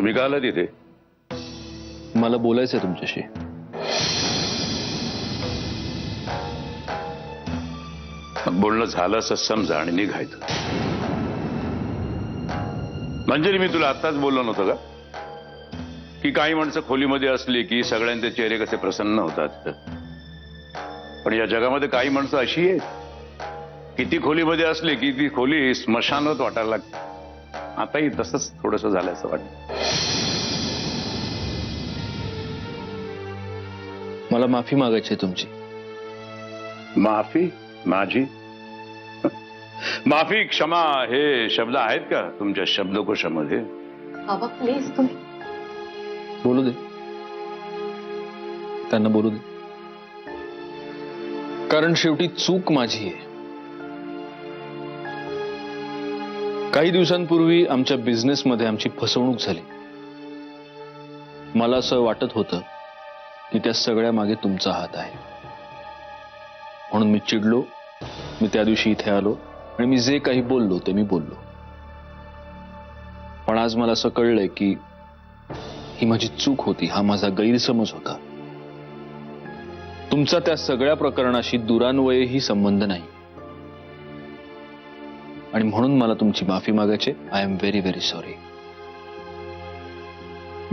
तुम्ही का आला तिथे? मला बोलायचंय तुमच्याशी. बोलणं झालं असं समजा आणि निघायचं. मंजिरी, मी तुला आत्ताच बोललो नव्हतं का की काही माणसं खोलीमध्ये असली की सगळ्यांचे चेहरे कसे प्रसन्न होतात. पण या जगामध्ये काही माणसं अशी आहेत की ती खोलीमध्ये असली की ती खोली स्मशानवत वाटायला लागते. आताही तसंच थोडंसं झालं असं वाटतं. मला माफी मागायची तुमची. माफी माझी? माफी क्षमा हे शब्द आहेत का तुमच्या शब्दकोशामध्ये? बाबा प्लीज तुम्ही बोलू दे, त्यांना बोलू दे. कारण शेवटी चूक माझी आहे. काही दिवसांपूर्वी आमच्या बिझनेसमध्ये आमची फसवणूक झाली. मला असं वाटत होतं की त्या सगळ्या मागे तुमचा हात आहे. म्हणून मी चिडलो. मी त्या दिवशी इथे आलो आणि मी जे काही बोललो ते मी बोललो. पण आज मला असं कळलंय की ही माझी चूक होती, हा माझा गैरसमज होता. तुमचा त्या सगळ्या प्रकरणाशी दुरान्वयही संबंध नाही आणि म्हणून मला तुमची माफी मागायची. I am very very sorry.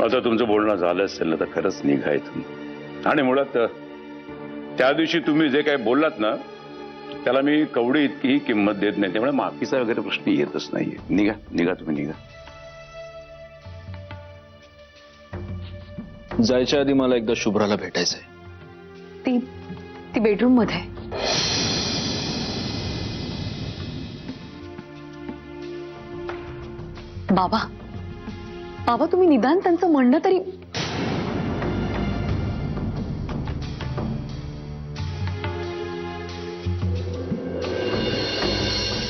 आता तुमचं बोलणं झालं असेल ना तर खरंच निघायचं. आणि मुळात त्या दिवशी तुम्ही जे काही बोललात ना त्याला मी कवडी इतकीही किंमत देत नाही. त्यामुळे माफीचा वगैरे प्रश्न येतच नाहीये. निघा निघा, तुम्ही निघा. जायच्या आधी मला एकदा शुभ्राला भेटायचंय. ती बेडरूम मध्ये आहे. बाबा बाबा तुम्ही निदान त्यांचं म्हणणं तरी.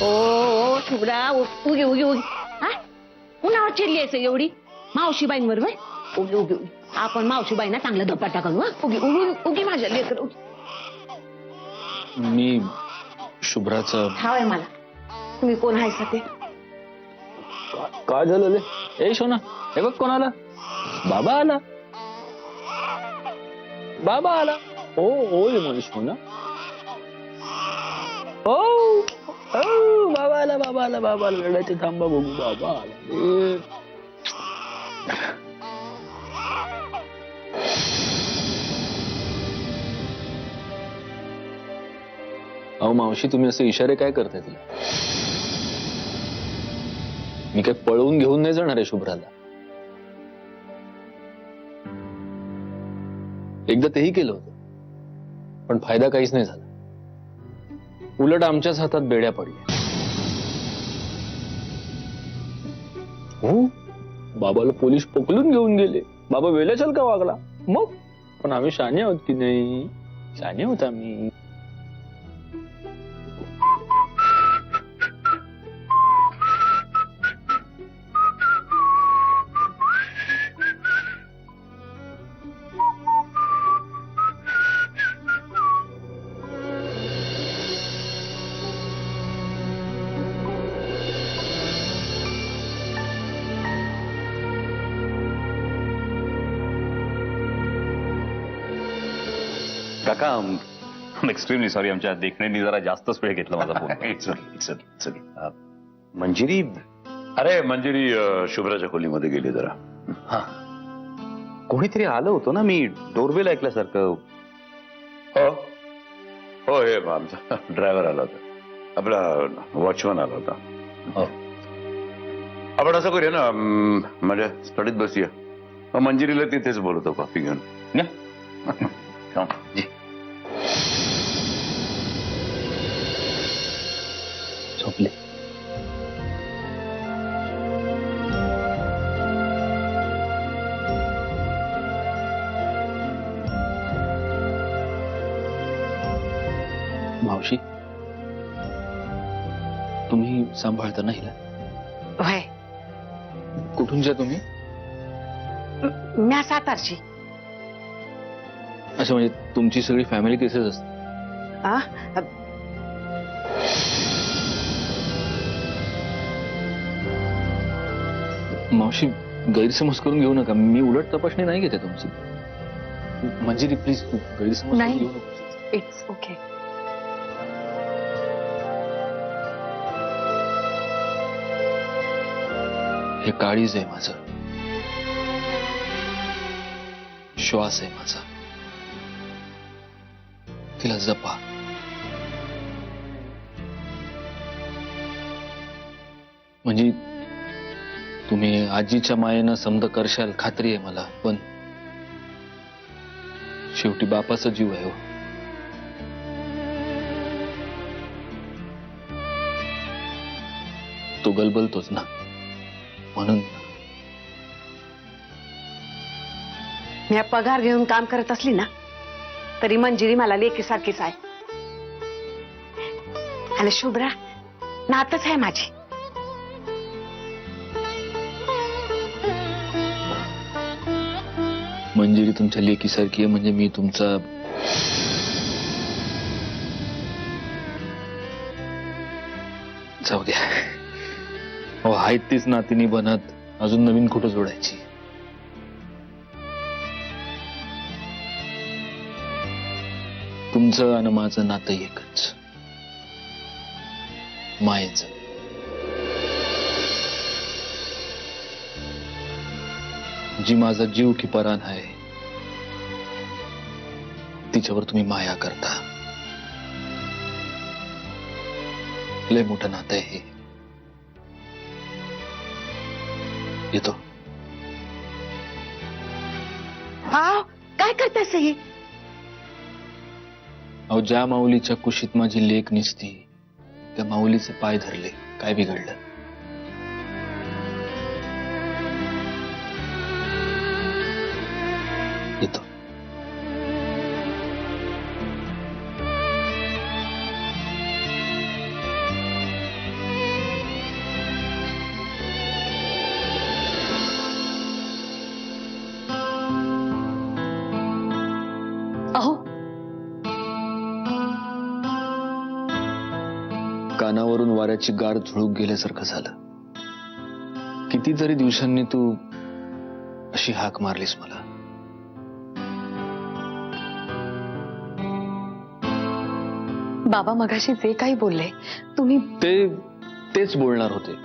ओ शुभ्रा, उगी उगी उगी. हा कुणावर चिडली आहेस एवढी? मावशीबाईंवर वय? उगी उगी उगी. आपण मावशीबाईंना चांगलं धपाटा करू. हा उगी उगी उगी माझ्या लेकर उगी. मी शुभ्राचं. ठाव आहे मला तुम्ही कोण आहेसा ते. काय झालं रे? ए सोना, हे बघ कोण आला. बाबा आला. बाबा आला. हो होय माझी सोना. हो हो बाबा आला, बाबा आला, बाबा आला. वेळाचे थांबा बघू. बाबा आला. अहो मावशी, तुम्ही असे इशारे काय करताय तिला? मी काय पळवून घेऊन नाही जाणार आहे शुभ्राला. एकदा तेही केलं होतं पण फायदा काहीच नाही झाला. उलट आमच्याच हातात बेड्या पडल्या. हो, बाबाला पोलीस पकडून घेऊन गेले. बाबा वेल्याचाल का वागला मग. पण आम्ही शहाणे आहोत की नाही? शहाणे होत आम्ही. काका, आय एक्स्ट्रीमली सॉरी. आमच्या देखण्यानी जरा जास्तच वेळ घेतला माझा फोन. मंजिरी, अरे मंजिरी शुभ्राच्या खोलीमध्ये गेली जरा. हा, कोणीतरी आलं होतं ना, मी डोरबेल ऐकल्यासारखं. हो हो, हे आमचा ड्रायव्हर आला होता. आपला वॉचमन आला होता. हो. आपण असं करूया ना, माझ्या स्टडीत बसूया. मग मंजिरीला तिथेच बोलवतो कॉफी घेऊन. जी. झोपले. मावशी, तुम्ही सांभाळता ना हिला? वय कुठून जा तुम्ही? म्या सातारची. असं म्हणजे तुमची सगळी फॅमिली तिथेच असते? आ? मावशी, गैरसमज करून घेऊ नका. मी उलट तपासणी नाही घेते तुमची. मंजिरी प्लीज गैरसमज नाही. करून घेऊ नका. It's okay. हे काळीज आहे माझं, श्वास आहे माझा. तिला जपा. म्हणजे तुम्ही आजीच्या मायेनं समज करशाल खात्री आहे मला, पण शेवटी बापाचा जीव आहे हो. तो गलबलतोच ना, म्हणून. मी पगार घेऊन काम करत असली ना तरी मंजिरी मला लेकीसारखीच आहे. आणि शुभ्रा नातच आहे माझी. मंजिरी तुमच्या लेकीसारखी आहे म्हणजे मी तुमचा. जाऊ द्या. हो आहेत तीच नातीनी बनत, अजून नवीन कुठं जोडायची. तुमचं आणि माझं नातं एकच, मायेचं. जी माझा जीव की परान आहे तिच्यावर तुम्ही माया करता. लय मोठं नातं आहे हे. येतो. हा काय करतास हे? अहो ज्या माऊलीच्या कुशीत माझी लेक निसती त्या माऊलीचे पाय धरले. काय बिघडलं? येतो. अहो कानावरून वाऱ्याची गार झुळूक गेल्यासारखं झालं. कितीतरी दिवसांनी तू अशी हाक मारलीस मला. बाबा मगाशी जे काही बोलले तुम्ही तेच बोलणार होते.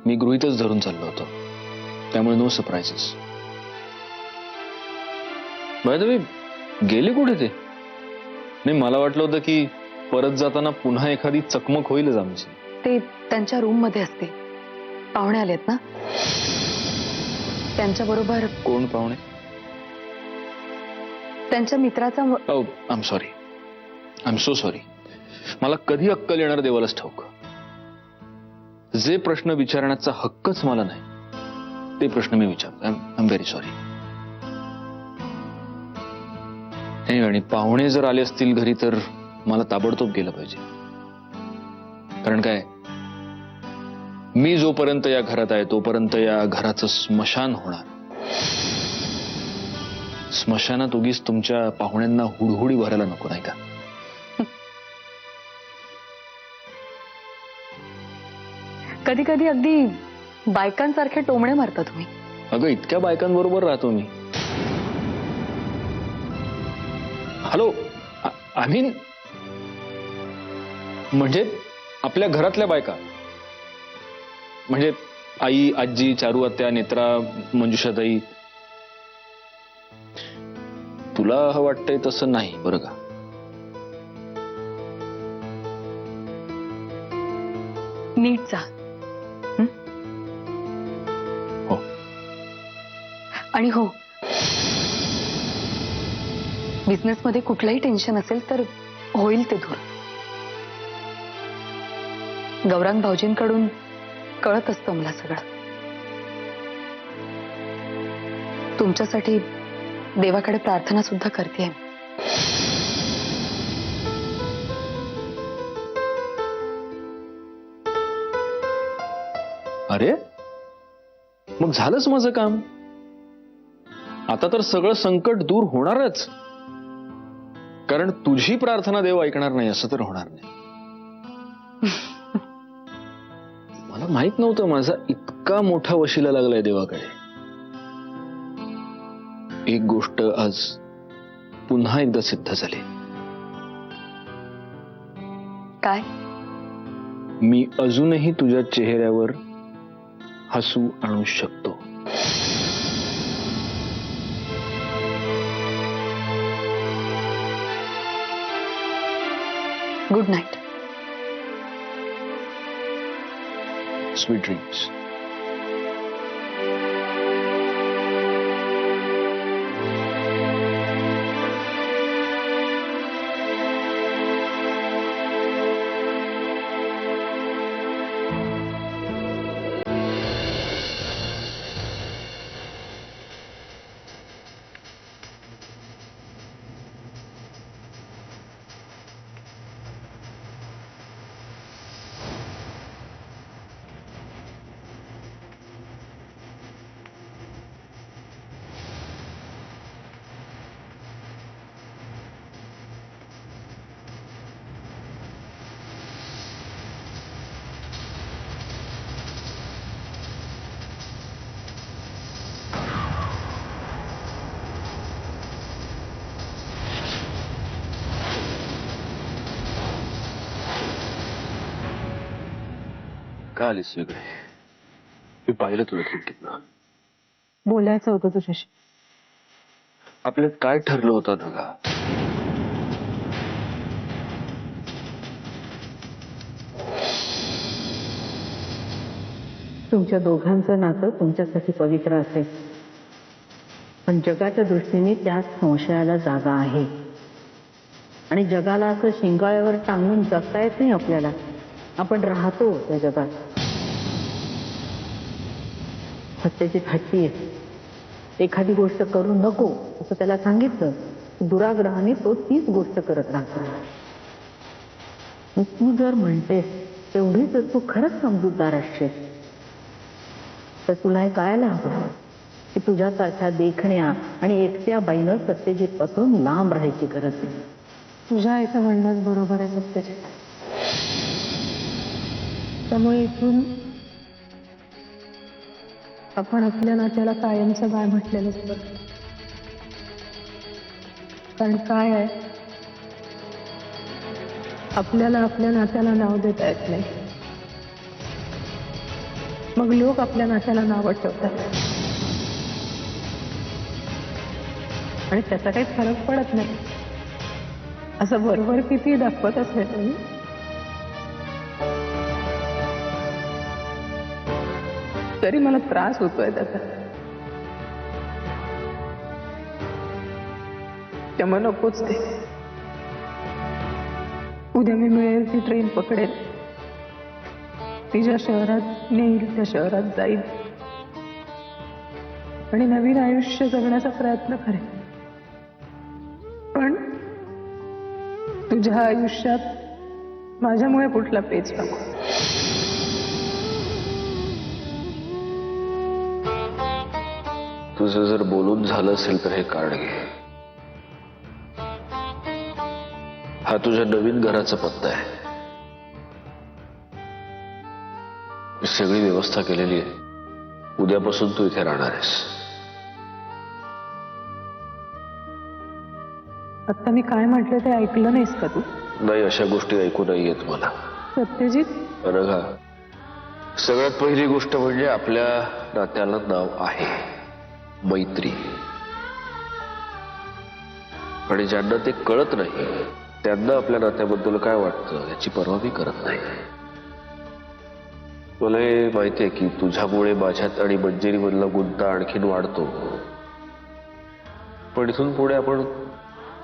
मी गृहीतच धरून चाललो होतो, त्यामुळे no surprises. By the way गेले कुठे ते? नाही मला वाटलं होतं की परत जाताना पुन्हा एखादी चकमक होईलच आमची. ते त्यांच्या रूम मध्ये असते. पाहुणे आलेत ना, त्यांच्या बरोबर. कोण पाहुणे? त्यांच्या मित्राचा I am sorry. I am so sorry. मला कधी अक्कल येणार देवालाच ठाऊक. जे प्रश्न विचारण्याचा हक्कच मला नाही ते प्रश्न मी विचारतो. I am very sorry. आणि पाहुणे जर आले असतील घरी तर मला ताबडतोब गेलं पाहिजे. कारण काय, मी जोपर्यंत या घरात आहे तोपर्यंत या घराचं स्मशान होणार. स्मशानात उगीच तुमच्या पाहुण्यांना हुडहुडी भरायला नको, नाही का? कधी कधी अगदी बायकांसारखे टोमणे मारता तुम्ही. अगं इतक्या बायकांबरोबर राहतो मी. हॅलो, आय मीन म्हणजे आपल्या घरातल्या बायका, म्हणजे आई, आजी, चारू आत्या, नेत्रा, मंजुषाताई. तुला वाटतंय तसं नाही बरं का? नीट जा. हं? हो. आणि हो, बिझनेसमध्ये कुठलंही टेन्शन असेल तर होईल ते दूर. गौरांग भाऊजींकडून कळत असतं मला सगळं. तुमच्यासाठी देवाकडे प्रार्थना सुद्धा करते. अरे मग झालंच माझं काम. आता तर सगळं संकट दूर होणारच. कारण तुझी प्रार्थना देव ऐकणार नाही असं तर होणार नाही. मला माहित नव्हतं माझा इतका इतका मोठा वशिला लागलाय देवाकडे. एक गोष्ट आज पुन्हा एकदा सिद्ध झाली. काय? मी अजूनही तुझ्या चेहऱ्यावर हसू आणू शकतो. Good night. Sweet dreams. का आलीस वेगळे? मी पाहिलं तुला खिडकीतनं. बोलायचं होतं तुझ्याशी. आपल्यात काय ठरलं होतं ना? तुमच्या दोघांचं नातं तुमच्यासाठी पवित्र असेल, पण जगाच्या दृष्टीने त्यात संशयाला जागा आहे. आणि जगाला असं शिंगाळ्यावर टांगून जगता येत नाही आपल्याला. आपण राहतो त्या जगात. सत्याजित हट्टी आहे. एखादी गोष्ट करू नको असं त्याला सांगितलं, दुराग्रहाने तो तीच गोष्ट करत राहतो. तू जर म्हणतेस तेवढी जर तू खरंच समजूतदार असशील तर तुला हे कळायला हवं की तुझ्यासारख्या देखण्या आणि एकट्या बाईनं सत्यजित पासून लांब राहायची गरज आहे. तुझ्या इथं म्हणणंच बरोबर आहे सत्याजित. त्यामुळे इथून आपण आपल्या नात्याला कायमचं काय म्हटलेलंच बरं. कारण काय आहे, आपल्याला आपल्या नात्याला नाव देता येत नाही. मग लोक आपल्या नात्याला नावं ठेवतात आणि त्याचा काही फरक पडत नाही. असं बरोबर किती दाखवत असेल तुम्ही, तरी मला त्रास होतोय त्याचा. त्यामुळे नकोच ते. उद्या मी मिळेल ती ट्रेन पकडेल, तिच्या शहरात नेईल, त्या शहरात जाईल आणि नवीन आयुष्य जगण्याचा प्रयत्न करेन. पण तुझ्या आयुष्यात माझ्यामुळे कुठला पेच नको. तुझं जर बोलून झालं असेल तर हे कार्ड घे. हा तुझ्या नवीन घराचा पत्ता आहे. मी सगळी व्यवस्था केलेली आहे. उद्यापासून तू इथे राहणार आहेस. आता मी काय म्हटलं ते ऐकलं नाहीस का तू? नाही, अशा गोष्टी ऐकू नाही येत मला. सत्यजित, बघा, सगळ्यात पहिली गोष्ट म्हणजे आपल्या नात्याला नाव आहे मैत्री. आणि ज्यांना ते कळत नाही त्यांना आपल्या नात्याबद्दल काय वाटतं याची पर्वा मी करत नाही. मला हे माहिती आहे की तुझ्यामुळे माझ्यात आणि मंजिरीमधला गुंता आणखीन वाढतो, पण इथून पुढे आपण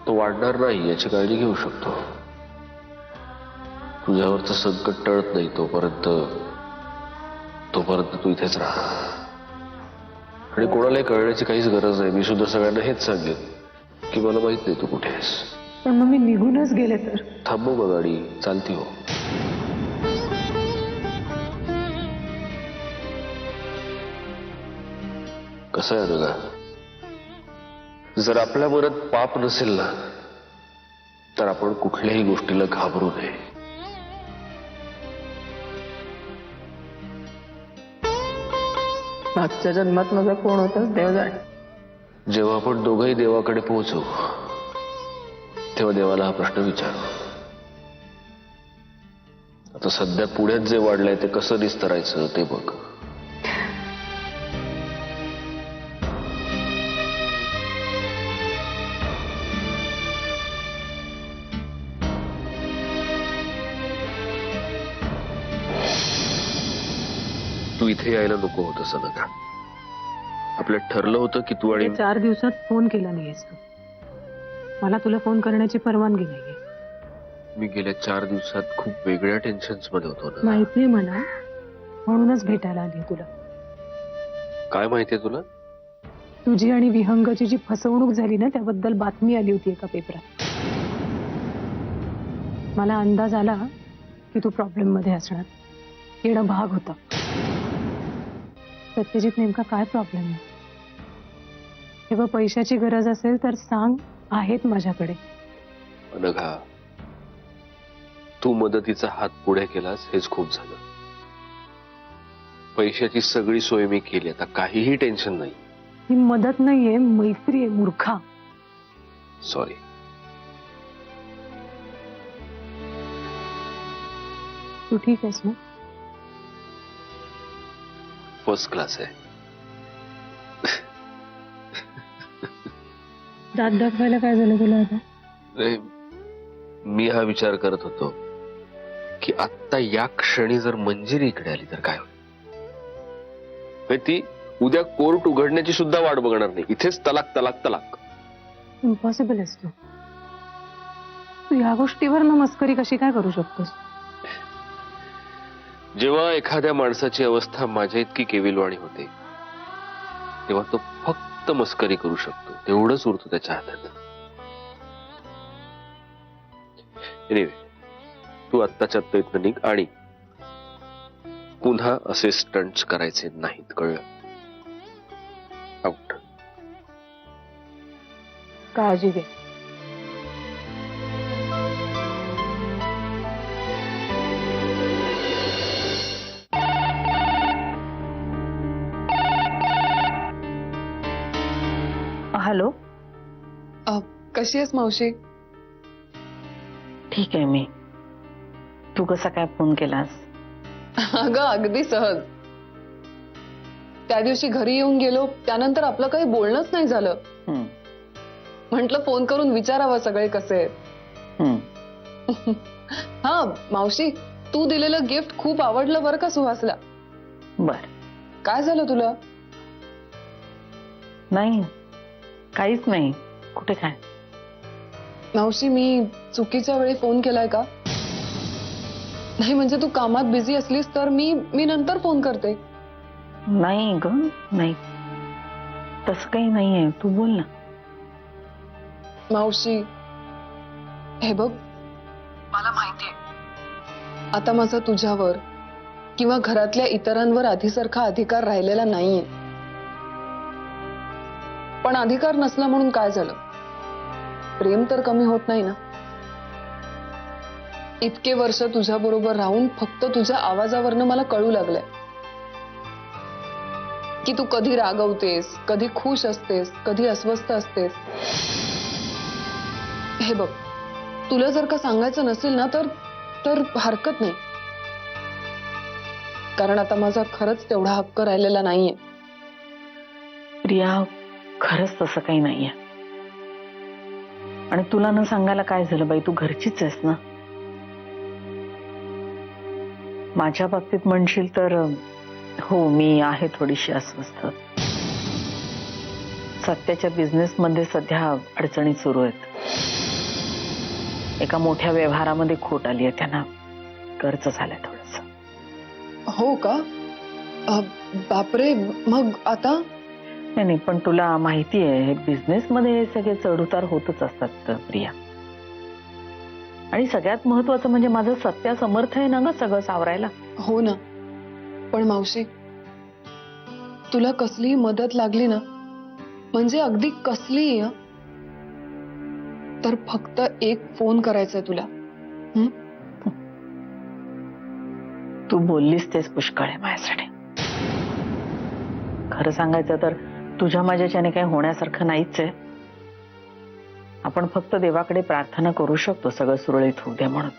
तो वाढणार नाही याची काळजी घेऊ शकतो. तुझ्यावरचं संकट टळत नाही तोपर्यंत तू इथेच राहा. आणि कोणालाही कळण्याची काहीच गरज नाही. मी सुद्धा सगळ्यांना हेच सांगेन की मला माहित नाही तू कुठे आहेस. पण मग मी निघूनच गेले तर? थांबव का गाडी? चालती हो. कसं आहे बघा, जर आपल्या मनात पाप नसेल ना तर आपण कुठल्याही गोष्टीला घाबरू नये. मागच्या जन्मात माझा कोण होताच देव जाणे. जेव्हा आपण दोघंही देवाकडे पोहोचू तेव्हा देवाला हा प्रश्न विचारू. आता सध्या पुढ्यात जे वाढलंय ते कसं निस्तरायचं ते बघ. तू इथे यायला नको होतं सनका. आपलं ठरलं होतं की तू आणि 4 दिवसात फोन केला नाहीयेस तू. मला तुला फोन करण्याची परवानगी नाहीये. मी गेल्या 4 दिवसात खूप वेगळ्या टेन्शन्स मध्ये होतो ना. माहितीये मला, म्हणूनच भेटायला आली तुला. काय माहितीये तुला? तुझी आणि विहंगची जी फसवणूक झाली ना त्याबद्दल बातमी आली होती एका पेपरात. मला अंदाज आला की तू प्रॉब्लेम मध्ये असणार. येणं भाग होता. सत्यजित नेमका काय प्रॉब्लेम आहे? तेव्हा पैशाची गरज असेल तर सांग, आहेत माझ्याकडे. अनघा, तू मदतीचा हात पुढे केलास हेच खूप झालं. पैशाची सगळी सोय मी केली. आता काहीही टेन्शन नाही. ही मदत नाहीये, मैत्री आहे मूर्खा. सॉरी. तू ठीक आहेस ना? फर्स्ट क्लास आहे. दात दाखवायला काय झालं तुला आता? अरे, मी हा विचार करत होतो की आत्ता या क्षणी जर मंजिरी इकडे आली तर काय होईल. ती उद्या कोर्ट उघडण्याची सुद्धा वाट बघणार नाही. इथेच तलाक तलाक तलाक. इम्पॉसिबल आहेस तू. तू या गोष्टीवर ना मस्करी कशी काय करू शकतोस? जेव्हा एखाद्या माणसाची अवस्था माझ्या इतकी केविलवाणी होते तेव्हा तो फक्त मस्करी करू शकतो. तेवढंच उरतं त्याच्या हातात. एनिवे, तू आत्ताच्या आत्ता इथनं निघ आणि पुन्हा असे स्टंट्स करायचे नाहीत, कळलं? आउट. काळजी घे. हॅलो. कशी आहेस मावशी? ठीक आहे मी. तू कसा काय फोन केलास? अगं अगदी सहज. त्या दिवशी घरी येऊन गेलो, त्यानंतर आपलं काही बोलणंच नाही झालं. म्हटलं फोन करून विचारावं सगळे कसे आहेत. हा मावशी, तू दिलेलं गिफ्ट खूप आवडलं बरं का सुहासला. बर. काय झालं तुला? नाही, काहीच नाही. कुठे काय? मावशी, मी चुकीच्या वेळी फोन केलाय का? नाही म्हणजे तू कामात बिझी असलीस तर मी नंतर फोन करते. नाही ग, नाही, तसं काही नाहीये. तू बोल ना. मावशी, हे बघ, मला माहितीये आता माझा तुझ्यावर किंवा घरातल्या इतरांवर आधीसारखा अधिकार राहिलेला नाहीये. पण अधिकार नसला म्हणून काय झालं? प्रेम तर कमी होत नाही ना. इतके वर्ष तुझ्या बरोबर राहून फक्त तुझ्या आवाजावरनं मला कळू लागलंय की तू कधी रागवतेस, कधी खुश असतेस, कधी अस्वस्थ असतेस. हे बघ, तुला जर का सांगायचं नसेल ना तर हरकत नाही, कारण आता माझा खरंच तेवढा हक्क राहिलेला नाहीये. प्रिया, खरंच तसं काही नाहीये. आणि तुला न सांगायला काय झालं बाई? तू घरचीच आहेस ना. माझ्या बाबतीत म्हणशील तर हो, मी आहे थोडीशी अस्वस्थ. सत्याच्या बिझनेसमध्ये सध्या अडचणी सुरू आहेत. एका मोठ्या व्यवहारामध्ये खोट आली आहे. त्यांना कर्ज झालंय थोडस. हो का? बापरे, मग आता? नाही, पण तुला माहिती आहे बिझनेस मध्ये हे सगळे चढउतार होतच असतात प्रिया. आणि सगळ्यात महत्वाचं म्हणजे माझं सत्या समर्थ आहे ना ग सगळं सावरायला. हो ना, पण मावशी, तुला कसलीही मदत लागली ना, म्हणजे अगदी कसलीही, तर फक्त एक फोन करायचा तुला. तू बोललीस तेच पुष्कळ आहे माझ्यासाठी. खरं सांगायचं तर तुझ्या माझ्याच्याने काही होण्यासारखं नाहीच आहे. आपण फक्त देवाकडे प्रार्थना करू शकतो सगळं सुरळीत होऊ द्या म्हणून.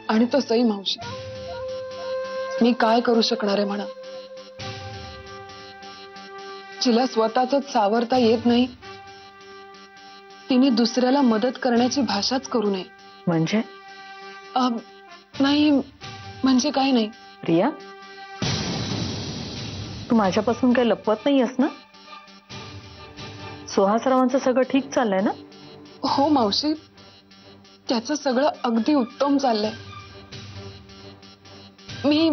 आणि तसंही मावशी मी काय करू शकणार आहे म्हणा. जिला स्वतःच सावरता येत नाही तिने दुसऱ्याला मदत करण्याची भाषाच करू नये. म्हणजे नाही म्हणजे काही नाही. प्रिया, तू माझ्यापासून काही लपवत नाहीयेस ना? सुहासरावांचं सगळं ठीक चाललंय ना? हो मावशी, त्याचं सगळं अगदी उत्तम चाललंय. मी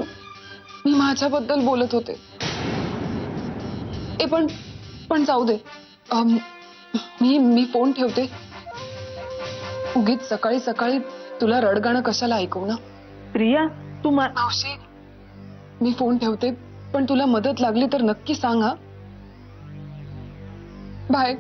मी माझ्याबद्दल बोलत होते. पण जाऊ दे. मी फोन ठेवते. उगीच सकाळी सकाळी तुला रडगाणं कशाला ऐकू ना. प्रिया, तू मावशी मी फोन ठेवते, पण तुला मदत लागली तर नक्की सांग हा. बाय.